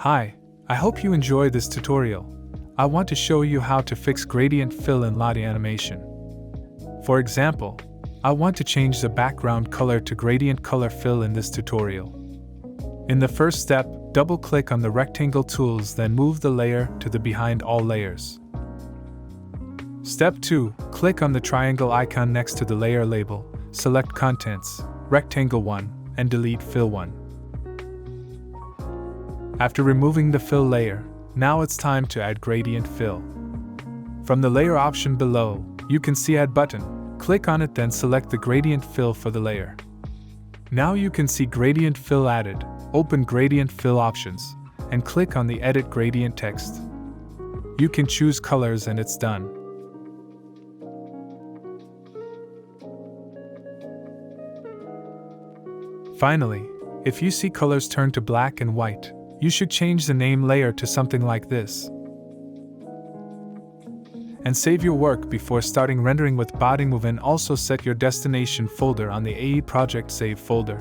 Hi, I hope you enjoy this tutorial. I want to show you how to fix gradient fill in Lottie animation. For example, I want to change the background color to gradient color fill in this tutorial. In the first step, double-click on the rectangle tools, then move the layer to the behind all layers. Step 2, click on the triangle icon next to the layer label, select Contents, Rectangle 1, and delete Fill 1. After removing the fill layer, now it's time to add gradient fill. From the layer option below, you can see Add button. Click on it, then select the gradient fill for the layer. Now you can see gradient fill added. Open gradient fill options and click on the edit gradient text. You can choose colors and it's done. Finally, if you see colors turn to black and white, you should change the name layer to something like this. And save your work before starting rendering with Body Move, and also set your destination folder on the AE project save folder.